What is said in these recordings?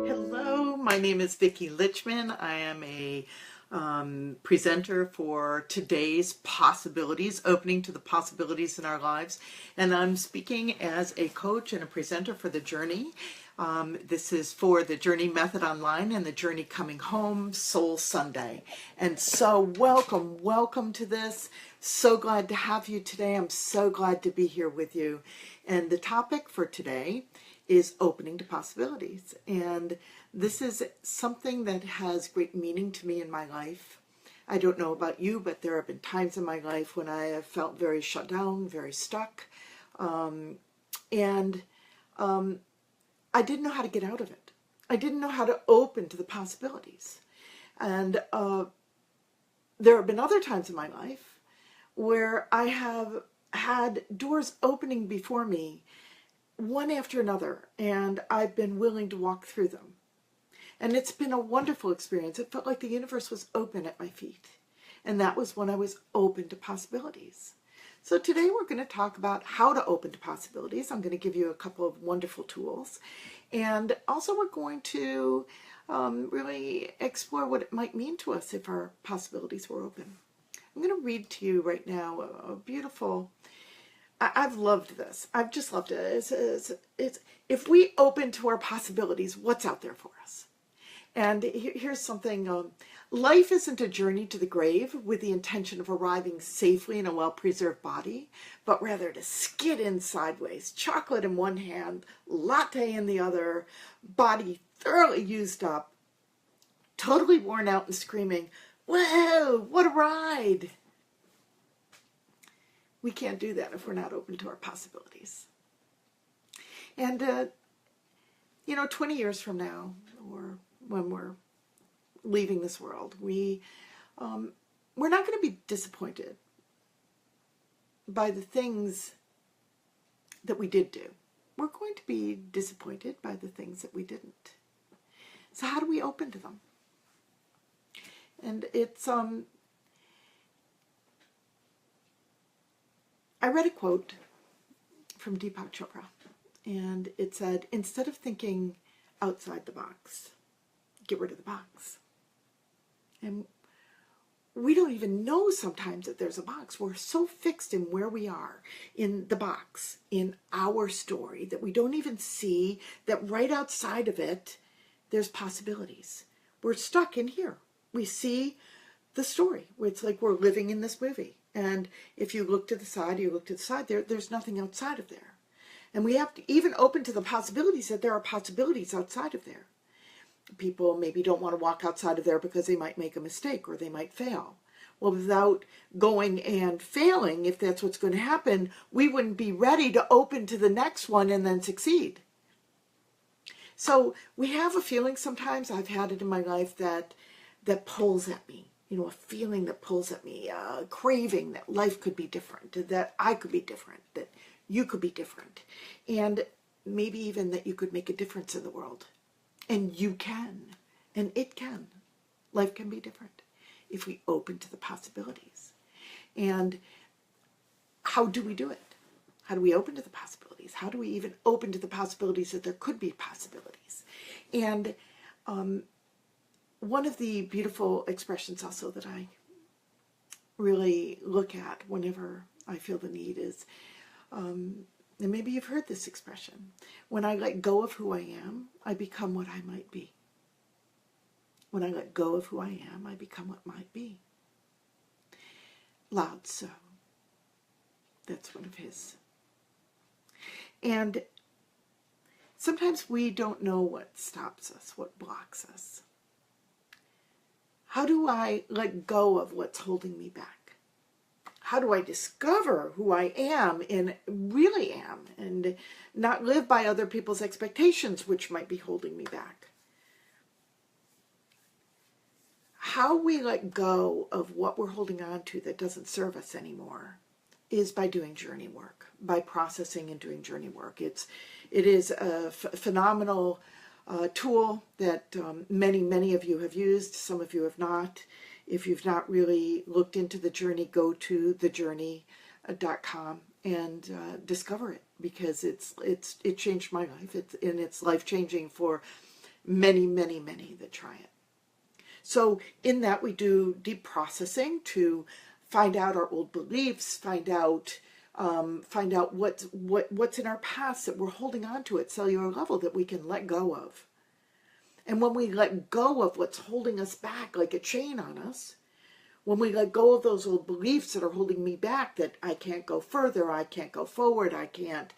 Hello, my name is Vicki Lichtman. I am a presenter for today's possibilities, opening to the possibilities in our lives. And I'm speaking as a coach and a presenter for The Journey. This is for the Journey Method Online and the Journey Coming Home Soul Sunday. And so welcome to this. So glad to have you today. I'm so glad to be here with you. And the topic for today is opening to possibilities. And this is something that has great meaning to me in my life. I don't know about you, but there have been times in my life when I have felt very shut down, very stuck. And I didn't know how to get out of it. I didn't know how to open to the possibilities. And there have been other times in my life where I have had doors opening before me, one after another, and I've been willing to walk through them. And it's been a wonderful experience. It felt like the universe was open at my feet. And that was when I was open to possibilities. So today we're going to talk about how to open to possibilities. I'm going to give you a couple of wonderful tools. And also we're going to really explore what it might mean to us if our possibilities were open. I'm going to read to you right now a beautiful... I've loved this. I've just loved it. It's if we open to our possibilities, what's out there for us? And here's something. Life isn't a journey to the grave with the intention of arriving safely in a well-preserved body, but rather to skid in sideways, chocolate in one hand, latte in the other, body thoroughly used up, totally worn out and screaming, "Whoa, what a ride!" We can't do that if we're not open to our possibilities. And, 20 years from now, or when we're leaving this world, we're not going to be disappointed by the things that we did do. We're going to be disappointed by the things that we didn't. So how do we open to them? And it's... I read a quote from Deepak Chopra, and it said, instead of thinking outside the box, get rid of the box. And we don't even know sometimes that there's a box. We're so fixed in where we are, in the box, in our story, that we don't even see that right outside of it, there's possibilities. We're stuck in here. We see the story. It's like we're living in this movie. And if you look to the side, there's nothing outside of there. And we have to even open to the possibilities that there are possibilities outside of there. People maybe don't want to walk outside of there because they might make a mistake or they might fail. Well, without going and failing, if that's what's going to happen, we wouldn't be ready to open to the next one and then succeed. So we have a feeling sometimes, I've had it in my life, that pulls at me. A feeling that pulls at me, a craving that life could be different, that I could be different, that you could be different, and maybe even that you could make a difference in the world. And you can, and it can. Life can be different if we open to the possibilities. And how do we do it? How do we open to the possibilities? How do we even open to the possibilities that there could be possibilities? And one of the beautiful expressions also that I really look at whenever I feel the need is, and maybe you've heard this expression, when I let go of who I am, I become what I might be. When I let go of who I am, I become what might be. Lao Tzu. That's one of his. And sometimes we don't know what stops us, what blocks us. How do I let go of what's holding me back? How do I discover who I am and really am and not live by other people's expectations, which might be holding me back? How we let go of what we're holding on to that doesn't serve us anymore is by doing journey work, by processing and doing journey work. It is a phenomenal tool that many of you have used. Some of you have not. If you've not really looked into the journey, go to thejourney.com and discover it, because it changed my life. It's life-changing for many, many, many that try it. So in that, we do deep processing to find out our old beliefs, find out what's in our past that we're holding on to at cellular level that we can let go of. And when we let go of what's holding us back like a chain on us, when we let go of those old beliefs that are holding me back, that I can't go further, I can't go forward, I can't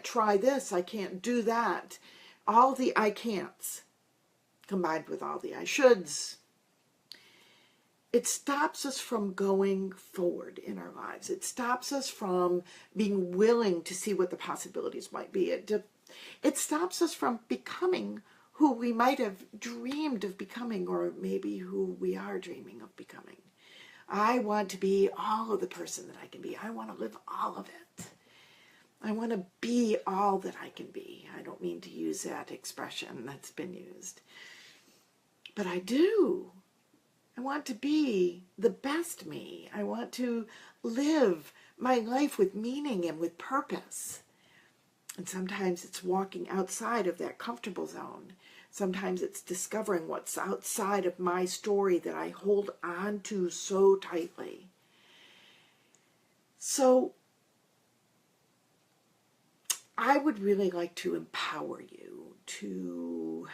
try this, I can't do that, all the I can'ts combined with all the I shoulds, it stops us from going forward in our lives. It stops us from being willing to see what the possibilities might be. It stops us from becoming who we might have dreamed of becoming, or maybe who we are dreaming of becoming. I want to be all of the person that I can be. I want to live all of it. I want to be all that I can be. I don't mean to use that expression that's been used, but I do. I want to be the best me. I want to live my life with meaning and with purpose. And sometimes it's walking outside of that comfortable zone. Sometimes it's discovering what's outside of my story that I hold on to so tightly. So I would really like to empower you to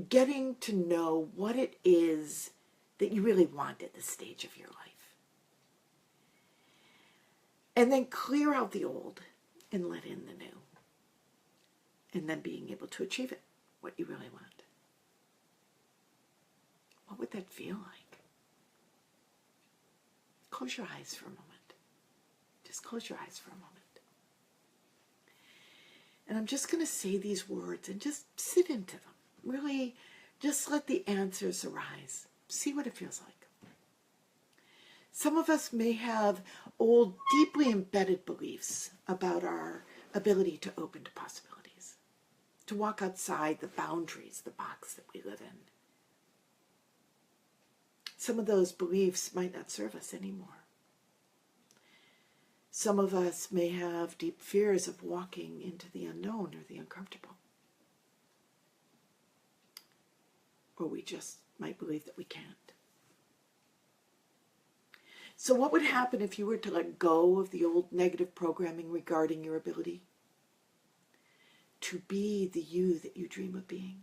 getting to know what it is that you really want at this stage of your life. And then clear out the old and let in the new. And then being able to achieve it, what you really want. What would that feel like? Close your eyes for a moment. Just close your eyes for a moment. And I'm just going to say these words and just sit into them. Really, just let the answers arise. See what it feels like. Some of us may have old, deeply embedded beliefs about our ability to open to possibilities, to walk outside the boundaries, the box that we live in. Some of those beliefs might not serve us anymore. Some of us may have deep fears of walking into the unknown or the uncomfortable. Or we just might believe that we can't. So what would happen if you were to let go of the old negative programming regarding your ability to be the you that you dream of being?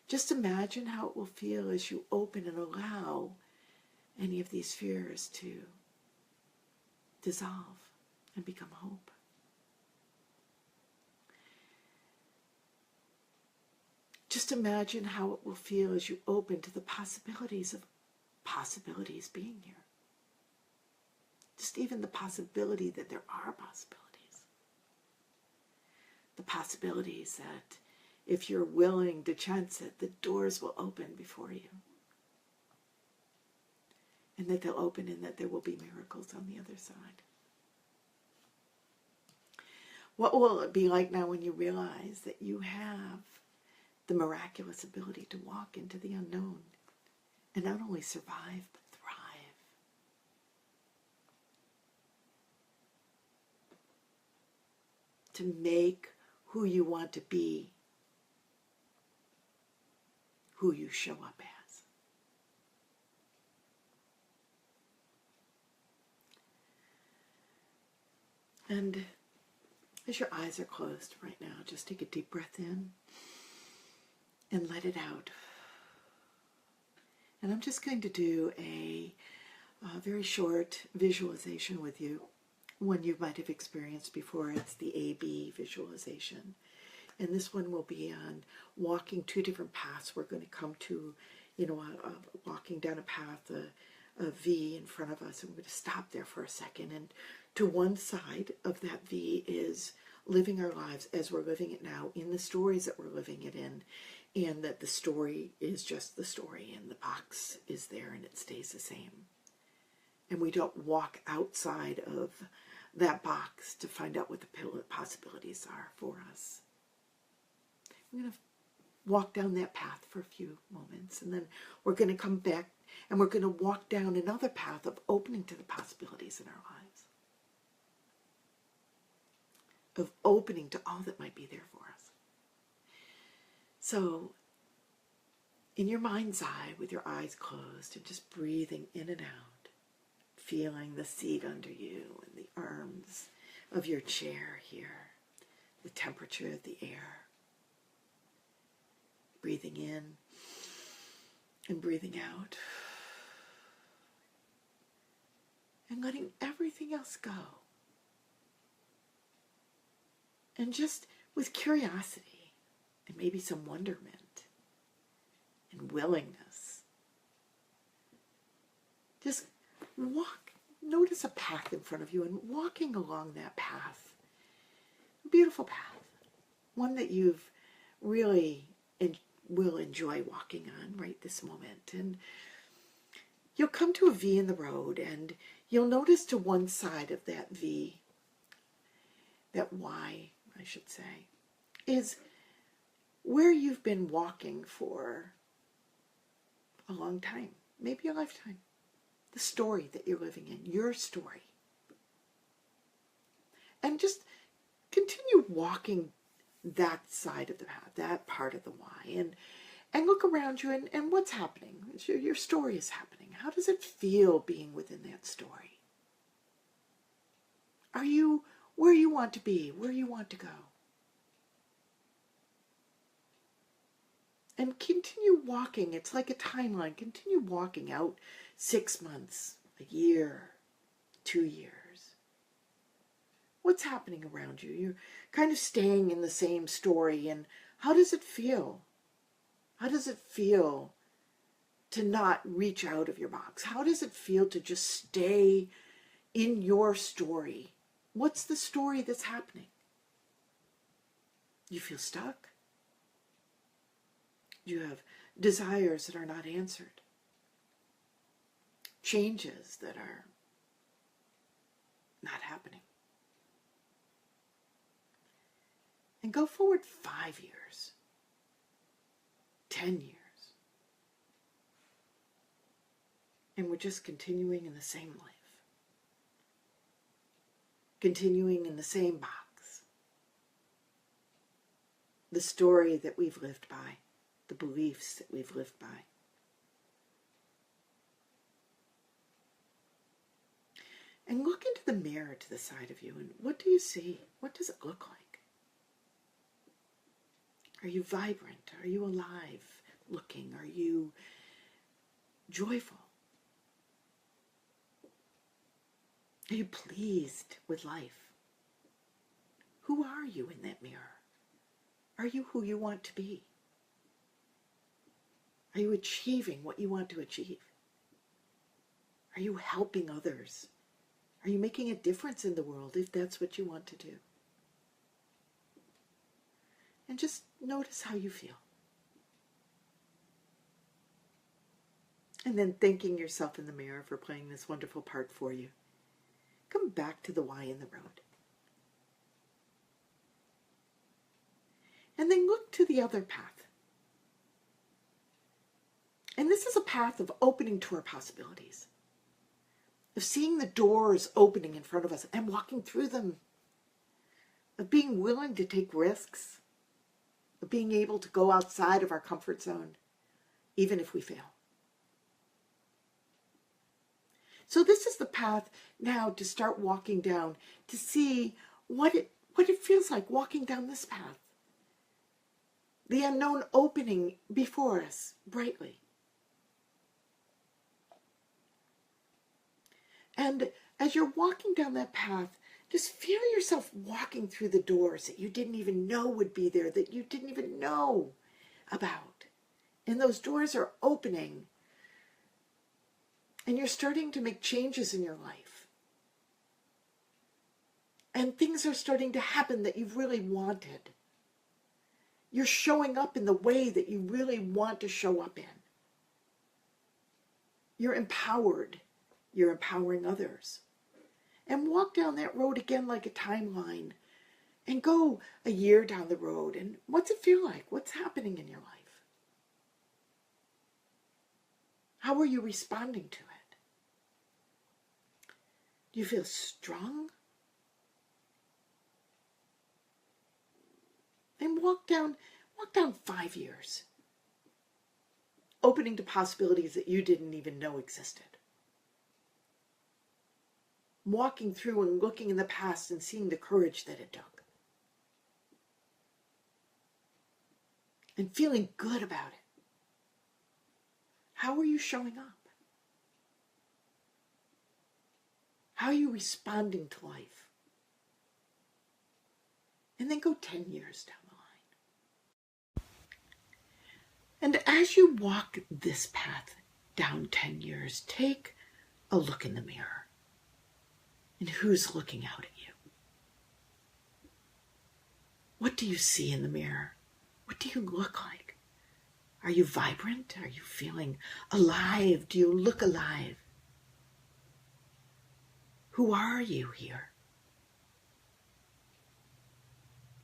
Just imagine how it will feel as you open and allow any of these fears to dissolve and become hope. Just imagine how it will feel as you open to the possibilities of possibilities being here. Just even the possibility that there are possibilities. The possibilities that if you're willing to chance it, the doors will open before you. And that they'll open and that there will be miracles on the other side. What will it be like now when you realize that you have the miraculous ability to walk into the unknown and not only survive, but thrive? To make who you want to be who you show up as. And as your eyes are closed right now, just take a deep breath in and let it out. And I'm just going to do a very short visualization with you, one you might have experienced before. It's the AB visualization. And this one will be on walking two different paths. We're going to come to, walking down a path, a V in front of us, and we're going to stop there for a second. And to one side of that V is living our lives as we're living it now, in the stories that we're living it in, and that the story is just the story, and the box is there and it stays the same. And we don't walk outside of that box to find out what the possibilities are for us. We're going to walk down that path for a few moments, and then we're going to come back And we're going to walk down another path of opening to the possibilities in our lives, of opening to all that might be there for us. So, in your mind's eye, with your eyes closed, and just breathing in and out, feeling the seat under you and the arms of your chair here, the temperature of the air. Breathing in and breathing out. And letting everything else go. And just with curiosity and maybe some wonderment and willingness, just walk, notice a path in front of you, and walking along that path, a beautiful path, one that you've really will enjoy walking on right this moment. And you'll come to a V in the road, and you'll notice to one side of that V, that Y, I should say, is where you've been walking for a long time, maybe a lifetime. The story that you're living in, your story. And just continue walking that side of the path, that part of the Y, and look around you and what's happening. Your story is happening. How does it feel being within that story? Are you where you want to be, where you want to go? And continue walking. It's like a timeline. Continue walking out 6 months, a year, 2 years. What's happening around you? You're kind of staying in the same story. And how does it feel? How does it feel to not reach out of your box? How does it feel to just stay in your story? What's the story that's happening? You feel stuck? You have desires that are not answered. Changes that are not happening. And go forward 5 years, 10 years. And we're just continuing in the same life. Continuing in the same box. The story that we've lived by. The beliefs that we've lived by. And look into the mirror to the side of you, and what do you see? What does it look like? Are you vibrant? Are you alive looking? Are you joyful? Are you pleased with life? Who are you in that mirror? Are you who you want to be? Are you achieving what you want to achieve? Are you helping others? Are you making a difference in the world if that's what you want to do? And just notice how you feel. And then thanking yourself in the mirror for playing this wonderful part for you. Come back to the Y in the road. And then look to the other path. And this is a path of opening to our possibilities. Of seeing the doors opening in front of us and walking through them. Of being willing to take risks. Of being able to go outside of our comfort zone, even if we fail. So this is the path now to start walking down, to see what it feels like walking down this path. The unknown opening before us brightly. And as you're walking down that path, just feel yourself walking through the doors that you didn't even know would be there, that you didn't even know about. And those doors are opening. And you're starting to make changes in your life. And things are starting to happen that you've really wanted. You're showing up in the way that you really want to show up in. You're empowered. You're empowering others. And walk down that road again like a timeline. And go a year down the road. And what's it feel like? What's happening in your life? How are you responding to it? Do you feel strong? And walk down 5 years, opening to possibilities that you didn't even know existed. Walking through and looking in the past and seeing the courage that it took. And feeling good about it. How are you showing up? How are you responding to life? And then go 10 years down the line. And as you walk this path down 10 years, take a look in the mirror. And who's looking out at you? What do you see in the mirror? What do you look like? Are you vibrant? Are you feeling alive? Do you look alive? Who are you here?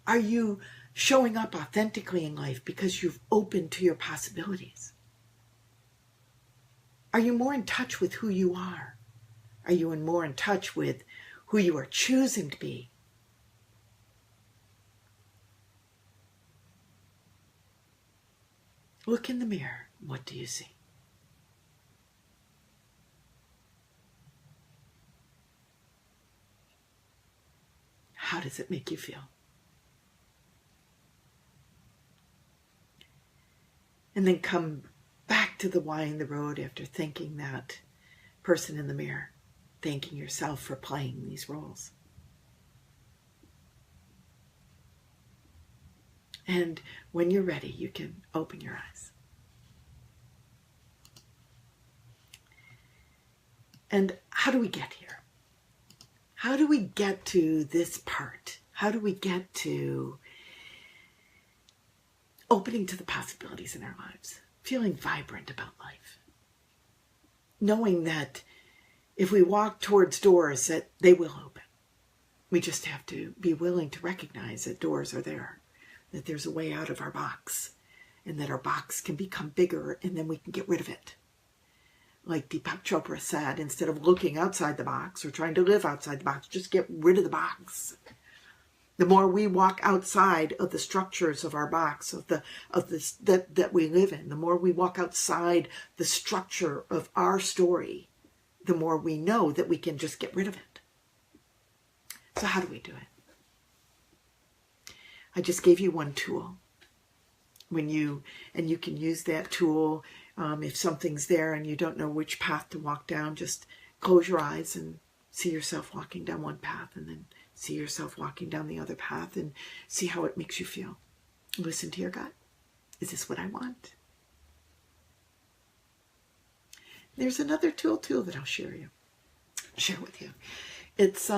Are you showing up authentically in life because you've opened to your possibilities? Are you more in touch with who you are? Are you more in touch with who you are choosing to be? Look in the mirror. What do you see? How does it make you feel? And then come back to the why in the road after thanking that person in the mirror, thanking yourself for playing these roles. And when you're ready, you can open your eyes. And how do we get here? How do we get to this part? How do we get to opening to the possibilities in our lives? Feeling vibrant about life. Knowing that if we walk towards doors, that they will open. We just have to be willing to recognize that doors are there, that there's a way out of our box, and that our box can become bigger, and then we can get rid of it. Like Deepak Chopra said, instead of looking outside the box or trying to live outside the box, just get rid of the box. The more we walk outside of the structures of our box, that we live in, the more we walk outside the structure of our story, the more we know that we can just get rid of it. So how do we do it? I just gave you one tool. And you can use that tool if something's there and you don't know which path to walk down. Just close your eyes and see yourself walking down one path, and then see yourself walking down the other path, and see how it makes you feel. Listen to your gut. Is this what I want? There's another tool too that I'll share with you. It's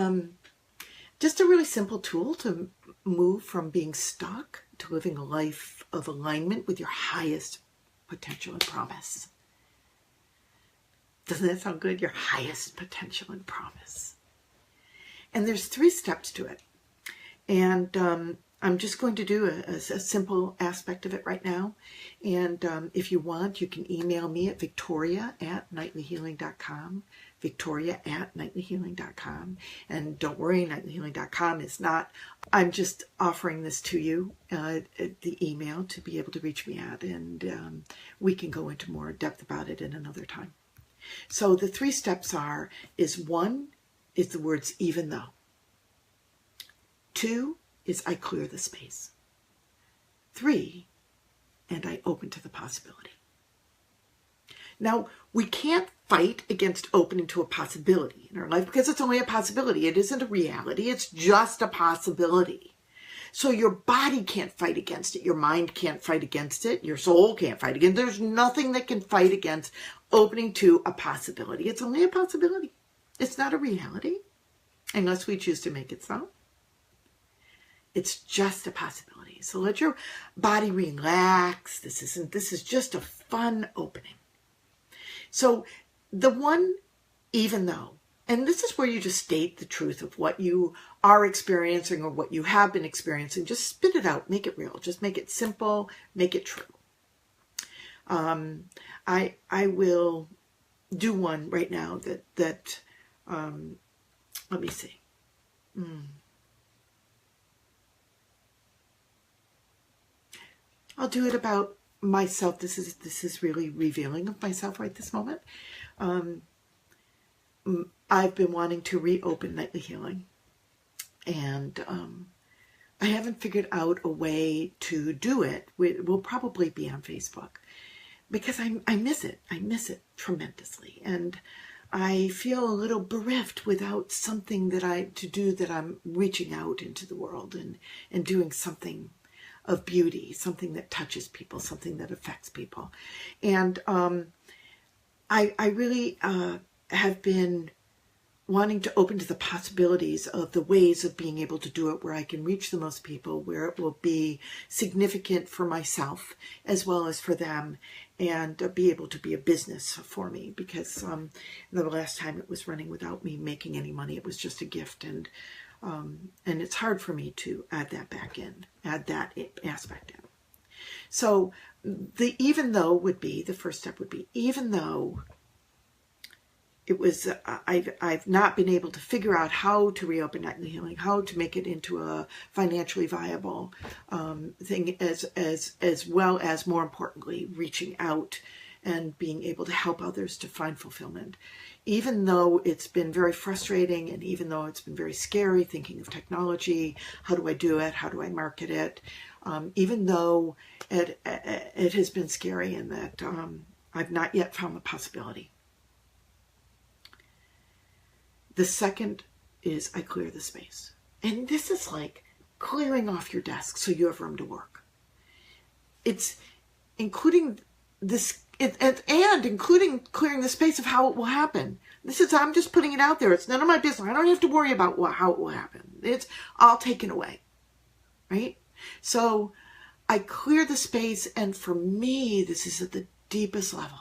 just a really simple tool to move from being stuck to living a life of alignment with your highest potential and promise. Doesn't that sound good? Your highest potential and promise. And there's 3 steps to it. And I'm just going to do a simple aspect of it right now. And if you want, you can email me at victoria@nightlyhealing.com, victoria@nightlyhealing.com. And don't worry, nightlyhealing.com is not, I'm just offering this to you, the email, to be able to reach me at. And we can go into more depth about it in another time. So the 3 steps is 1 is the words even though. 2 is I clear the space. 3, and I open to the possibility. Now, we can't fight against opening to a possibility in our life because it's only a possibility. It isn't a reality. It's just a possibility. So your body can't fight against it. Your mind can't fight against it. Your soul can't fight against it. There's nothing that can fight against opening to a possibility. It's only a possibility. It's not a reality unless we choose to make it so. It's just a possibility. So let your body relax. This is just a fun opening. So the 1, even though, and this is where you just state the truth of what you are experiencing or what you have been experiencing. Just spit it out. Make it real. Just make it simple. Make it true. I will do one right now that let me see. I'll do it about myself. This is really revealing of myself right this moment. I've been wanting to reopen Nightly Healing, and I haven't figured out a way to do it. It will probably be on Facebook, because I miss it. I miss it tremendously, and I feel a little bereft without something that I'm reaching out into the world and doing something of beauty, something that touches people, something that affects people. And I really have been wanting to open to the possibilities of the ways of being able to do it where I can reach the most people, where it will be significant for myself as well as for them, and be able to be a business for me, because the last time it was running without me making any money. It was just a gift, and it's hard for me to add that back in, add that aspect in. So the first step would be, even though it was, I've not been able to figure out how to reopen Nightly Healing, how to make it into a financially viable thing, as well as, more importantly, reaching out and being able to help others to find fulfillment. Even though it's been very frustrating, and even though it's been very scary thinking of technology, how do I do it? How do I market it? Even though it has been scary, and that I've not yet found the possibility. The second is I clear the space. And this is like clearing off your desk so you have room to work. It's including this, and including clearing the space of how it will happen. I'm just putting it out there. It's none of my business. I don't have to worry about how it will happen. It's all taken away, right? So I clear the space, and for me, this is at the deepest level.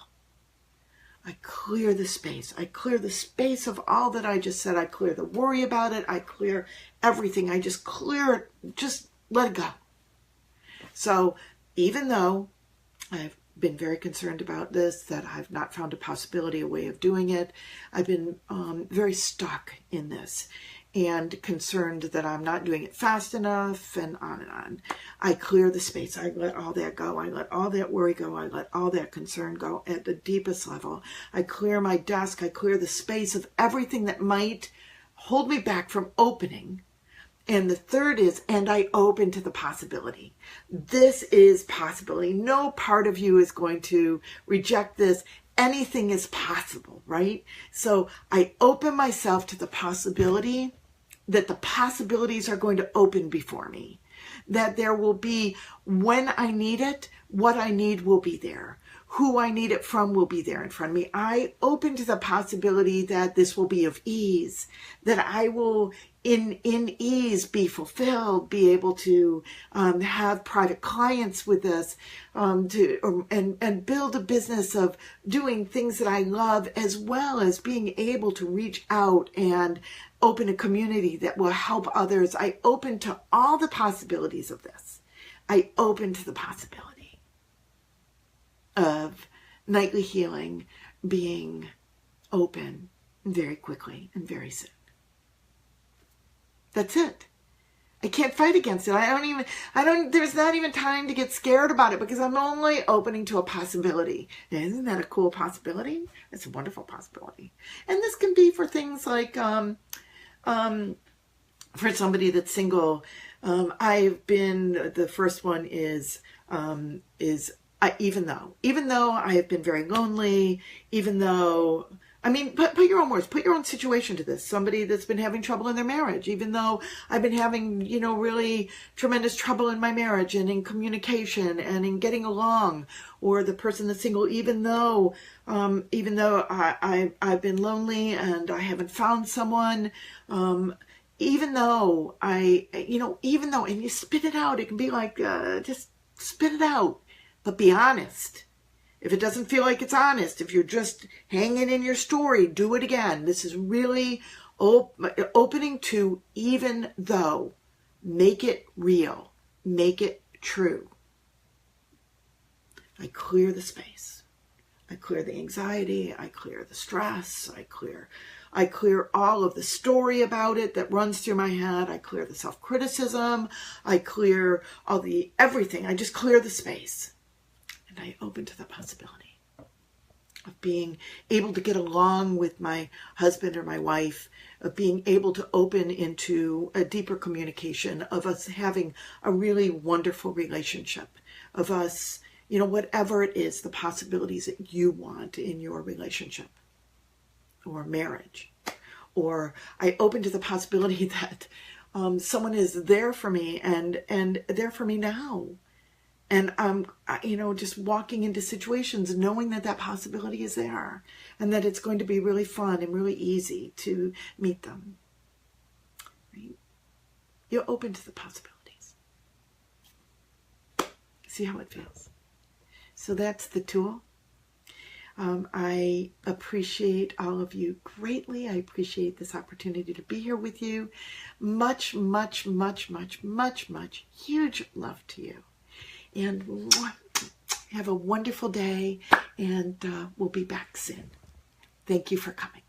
I clear the space. I clear the space of all that I just said. I clear the worry about it. I clear everything. I just clear it. Just let it go. So even though I've been very concerned about this, that I've not found a possibility, a way of doing it, I've been very stuck in this, and concerned that I'm not doing it fast enough, and on and on. I clear the space. I let all that go. I let all that worry go. I let all that concern go at the deepest level. I clear my desk. I clear the space of everything that might hold me back from opening. And the third is, and I open to the possibility. This is possibility. No part of you is going to reject this. Anything is possible, right? So I open myself to the possibility that the possibilities are going to open before me, that there will be, when I need it, what I need will be there. Who I need it from will be there in front of me. I open to the possibility that this will be of ease, that I will in ease be fulfilled, be able to have private clients with this, and build a business of doing things that I love, as well as being able to reach out and open a community that will help others. I open to all the possibilities of this. I open to the possibility of Nightly Healing being open very quickly and very soon. That's it. I can't fight against it. There's not even time to get scared about it, because I'm only opening to a possibility. And isn't that a cool possibility? It's a wonderful possibility. And this can be for things like, for somebody that's single, the first one is even though I have been very lonely, even though, put your own words, put your own situation to this. Somebody that's been having trouble in their marriage, even though I've been having, really tremendous trouble in my marriage and in communication and in getting along, or the person that's single, even though I've been lonely and I haven't found someone, even though and you spit it out. It can be like, just spit it out, but be honest. If it doesn't feel like it's honest, if you're just hanging in your story, do it again. This is really opening to even though. Make it real. Make it true. I clear the space. I clear the anxiety. I clear the stress. I clear all of the story about it that runs through my head. I clear the self-criticism. I clear all the everything. I just clear the space. And I open to the possibility of being able to get along with my husband or my wife, of being able to open into a deeper communication, of us having a really wonderful relationship, of us, whatever it is, the possibilities that you want in your relationship or marriage. Or I open to the possibility that someone is there for me and there for me now. And I'm, just walking into situations knowing that that possibility is there and that it's going to be really fun and really easy to meet them. Right? You're open to the possibilities. See how it feels. So that's the tool. I appreciate all of you greatly. I appreciate this opportunity to be here with you. Much, much, much, much, much, much huge love to you. And have a wonderful day, and we'll be back soon. Thank you for coming.